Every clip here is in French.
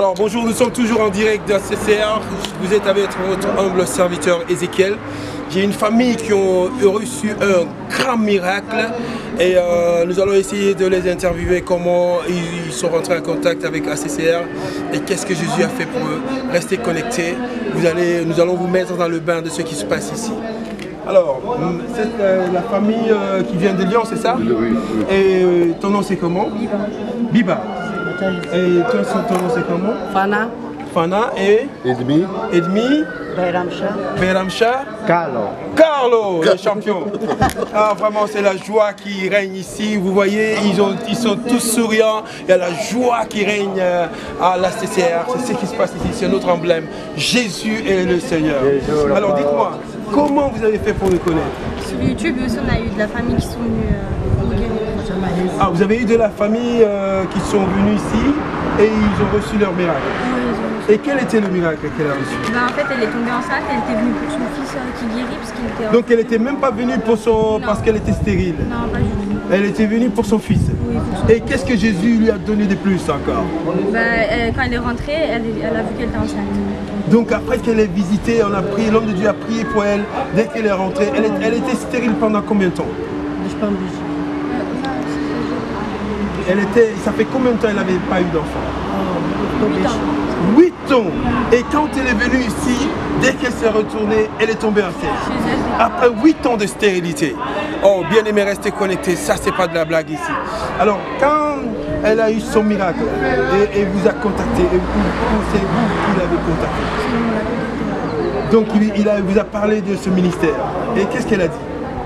Alors bonjour, nous sommes toujours en direct de la CCR. Vous êtes avec votre humble serviteur Ézéchiel. J'ai une famille qui ont reçu un grand miracle et nous allons essayer de les interviewer, comment ils sont rentrés en contact avec la CCR et qu'est-ce que Jésus a fait pour eux. Restez connectés, nous allons vous mettre dans le bain de ce qui se passe ici. Alors, c'est la famille qui vient de Lyon, c'est ça? Oui. Et ton nom c'est comment? Biba. Biba. Et toi, ton nom c'est comment? Fana. Fana et Edmi. Edmi. Beramcha. Carlo, le champion. Ah, vraiment, c'est la joie qui règne ici. Vous voyez, ils sont tous souriants. Il y a la joie qui règne à la CCR. C'est ce qui se passe ici, c'est notre emblème. Jésus est le Seigneur. Alors, dites-moi, comment vous avez fait pour le connaître? Sur YouTube aussi, on a eu de la famille qui sont venus nous guérir. Ah, vous avez eu de la famille qui sont venus ici et ils ont reçu leur miracle. Oui, ils ont reçu. Et quel était le miracle qu'elle a reçu? En fait, elle est tombée enceinte, elle était venue pour son fils qui guérit parce qu'il était... Donc elle n'était même pas venue pour parce qu'elle était stérile? Non, pas du tout. Elle était venue pour son fils? Oui, pour son Et qu'est-ce que Jésus lui a donné de plus encore? Quand elle est rentrée, elle a vu qu'elle était enceinte. Donc après qu'elle ait visité, l'homme de Dieu a prié pour elle. Dès qu'elle est rentrée, elle était stérile pendant combien de temps? Ça fait combien de temps elle n'avait pas eu d'enfant? 8 ans. 8 ans. Et quand elle est venue ici, dès qu'elle s'est retournée, elle est tombée enceinte. Après 8 ans de stérilité. Oh, bien aimé, restez connectés, ça c'est pas de la blague ici. Alors, quand elle a eu son miracle et vous a contacté, et c'est vous qui l'avez contacté. Donc il vous a parlé de ce ministère. Et qu'est-ce qu'elle a dit?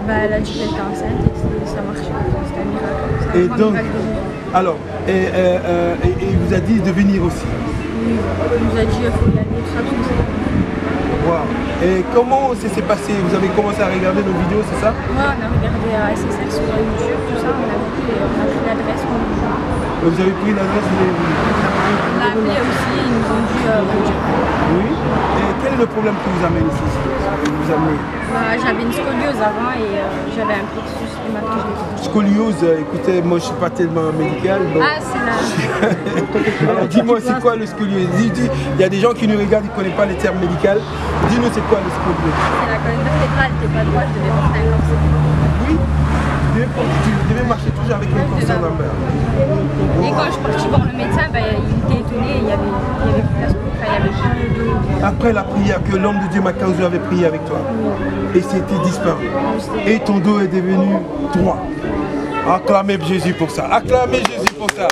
Elle a dit qu'elle était enceinte et que ça marchait. C'était un miracle. Et donc, alors, il vous a dit de venir aussi? Oui, il nous a dit qu'il faut y aller, tout ça, tout ça. Wow. Et comment ça s'est passé? Vous avez commencé à regarder nos vidéos, c'est ça? Oui, on a regardé à SSR sur YouTube, tout ça, on a pris l'adresse. Vous avez pris l'adresse? On a appelé aussi, ils nous ont dit bonjour. Oui. Et quel est le problème qui vous amène ici? J'avais une scoliose avant et j'avais un plexus hématologique. Scoliose, écoutez, moi je suis pas tellement médical. Donc... Ah, c'est là. Alors dis-moi, c'est quoi le scoliose? Il y a des gens qui nous regardent, ils ne connaissent pas les termes médicaux. Dis-nous, c'est quoi le scoliose? C'est la colonne vertébrale qui n'était pas droite, je devais porter un corset. Oui, tu devais marcher toujours avec un corset Lambert. Et quand je suis partie voir le médecin, il était étonné, il y avait plus de place, il y avait plus de... Après la prière que l'homme de Dieu Mackenzie avait prié avec toi, et c'était disparu. Et ton dos est devenu droit. Acclamez Jésus pour ça. Acclamez Jésus pour ça.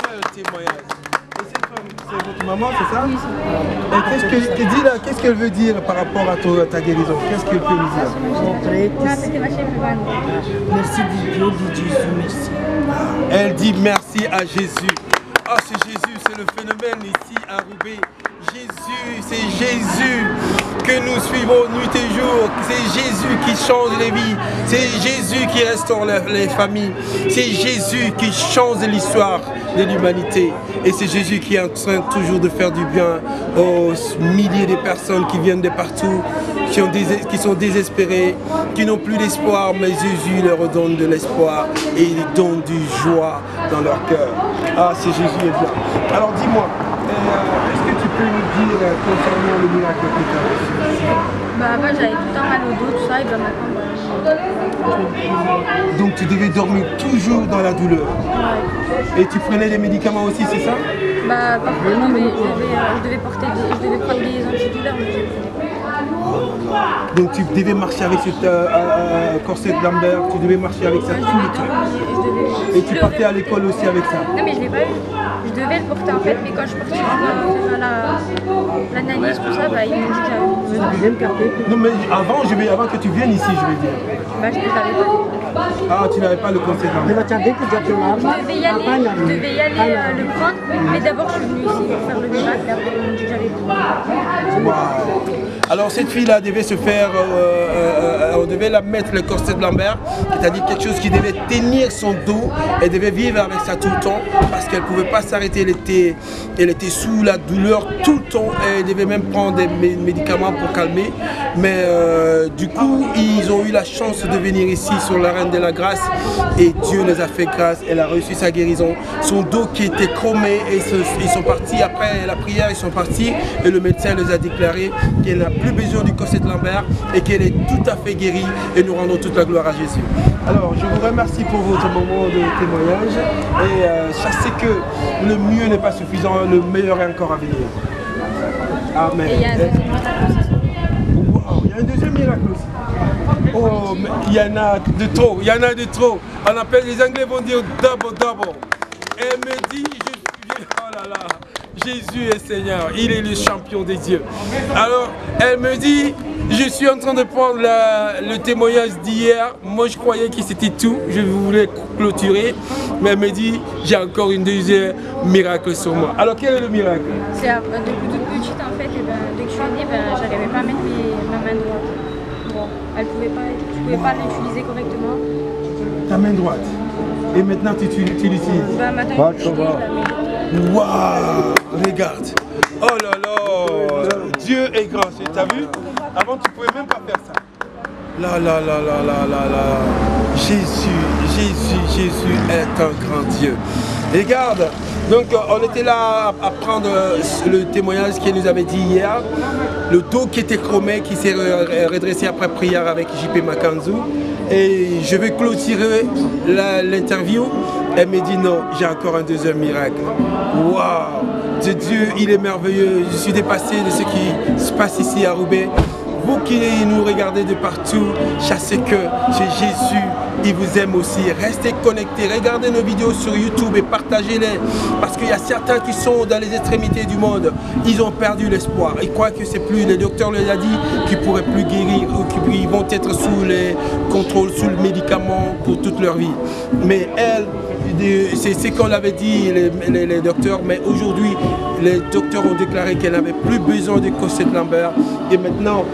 Quel témoignage. Et cette femme, c'est votre maman, c'est ça? Oui, c'est et qu'est-ce qu'elle te dit là? Qu'est-ce qu'elle veut dire par rapport à ta guérison? Qu'est-ce qu'elle peut nous dire? Merci Dieu, dit Jésus, merci. Elle dit merci à Jésus. Ah, c'est Jésus, c'est le phénomène ici à Roubaix. Jésus, c'est Jésus que nous suivons nuit et jour. C'est Jésus qui change les vies. C'est Jésus qui restaure les familles. C'est Jésus qui change l'histoire de l'humanité. Et c'est Jésus qui est en train toujours de faire du bien aux milliers de personnes qui viennent de partout, qui sont désespérées, qui n'ont plus d'espoir, mais Jésus leur donne de l'espoir et il donne du joie dans leur cœur. Ah, c'est Jésus est bien. Alors dis-moi, est-ce que tu peux nous dire concernant le miracle que tu as reçu? Avant j'avais tout le temps mal au dos, tout ça, et maintenant... Donc tu devais dormir toujours dans la douleur? Ouais. Et tu prenais des médicaments aussi, c'est ça? Parfois non, mais je devais prendre des antidouleurs, mais je ne donc tu devais marcher avec ce corset de Lambert, tu devais marcher avec ça tout le temps. Et tu partais à l'école aussi avec ça? Non mais je ne l'ai pas eu. Je devais le porter en fait, mais quand je suis partie faire l'analyse, tout ça, ils m'ont dit que j'avais... Non mais avant que tu viennes ici, je veux dire. Je ne l'avais pas. Ah, tu n'avais pas le corset de Lambert? Je devais y aller le prendre, mais d'abord je suis venue ici pour faire le miracle, et après ils m'ont dit que j'avais... Wow. Alors cette fille-là devait se faire, on devait la mettre le corset de Lambert, c'est-à-dire quelque chose qui devait tenir son dos. Elle devait vivre avec ça tout le temps parce qu'elle ne pouvait pas s'arrêter. Elle était sous la douleur tout le temps. Elle devait même prendre des médicaments pour calmer. Mais du coup, ils ont eu la chance de venir ici sur la Reine de la Grâce et Dieu les a fait grâce. Elle a reçu sa guérison. Son dos qui était chromé, et ils sont partis après la prière, ils sont partis et le médecin les a déclaré qu'elle n'a plus besoin du corset de Lambert et qu'elle est tout à fait guérie, et nous rendons toute la gloire à Jésus. Alors, je vous remercie pour votre moment de témoignage et sachez que le mieux n'est pas suffisant, le meilleur est encore à venir. Amen. Et il y a un deuxième miracle aussi. Wow, il y a un deuxième miracle aussi. Oh, mais il y en a de trop, il y en a de trop. On appelle, les Anglais vont dire double, double. Elle me dit, oh là là, Jésus est Seigneur, il est le champion des dieux. Alors, elle me dit, je suis en train de prendre le témoignage d'hier. Moi, je croyais que c'était tout, je voulais clôturer. Mais elle me dit, j'ai encore une deuxième miracle sur moi. Alors, quel est le miracle? C'est depuis toute petite, en fait, et dès que je suis née, j'arrivais pas à mettre ma main droite. Bon, je ne pouvais pas l'utiliser correctement. Ta main droite. Et maintenant, tu l'utilises. Maintenant, je l'utilise, la main. Waouh, regarde. Oh là là, Dieu est grand, tu as vu? Avant, tu ne pouvais même pas faire ça. Là, là, là, là, là, là, là. Jésus est un grand Dieu. Regarde, donc on était là à prendre le témoignage qu'il nous avait dit hier. Le dos qui était chromé, qui s'est redressé après prière avec JP Makanzu. Et je vais clôturer l'interview. Elle me dit non, j'ai encore un deuxième miracle. Waouh! Dieu, il est merveilleux. Je suis dépassé de ce qui se passe ici à Roubaix. Vous qui nous regardez de partout, sachez que c'est Jésus, il vous aime aussi. Restez connectés, regardez nos vidéos sur YouTube et partagez-les. Parce qu'il y a certains qui sont dans les extrémités du monde, ils ont perdu l'espoir. Ils croient que c'est plus, le docteur leur a dit qu'ils ne pourraient plus guérir ou qu'ils vont être sous les contrôles, sous le médicament pour toute leur vie. Mais elle, c'est ce qu'on avait dit les docteurs, mais aujourd'hui les docteurs ont déclaré qu'elle n'avait plus besoin de corset de Lambert et maintenant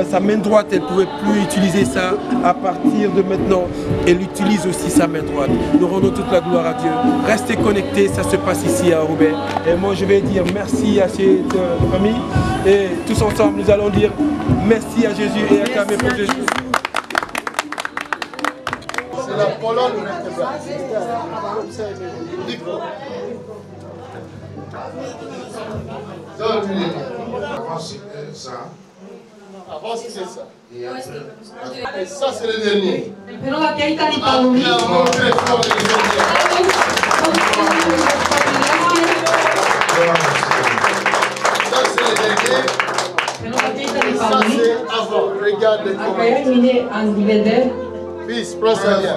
sa main droite, elle ne pouvait plus utiliser ça. À partir de maintenant, elle utilise aussi sa main droite. Nous rendons toute la gloire à Dieu. Restez connectés, ça se passe ici à Roubaix. Et moi je vais dire merci à cette famille et tous ensemble nous allons dire merci à Jésus et acclamer pour Jésus. C'est la colonne vertébrale. Avant c'était ça. Et ça c'est le dernier. Acclamons très fort le dernier. Ça c'est le dernier. Et ça c'est avant. Regarde comment. Fils, prends ça bien.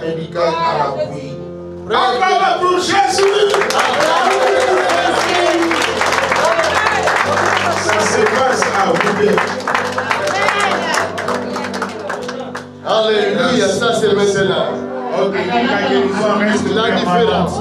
Acclamons pour Jésus. Ça se passe à Roubaix. Alléluia, ça c'est maintenant. Ok, la guérison reste la différence.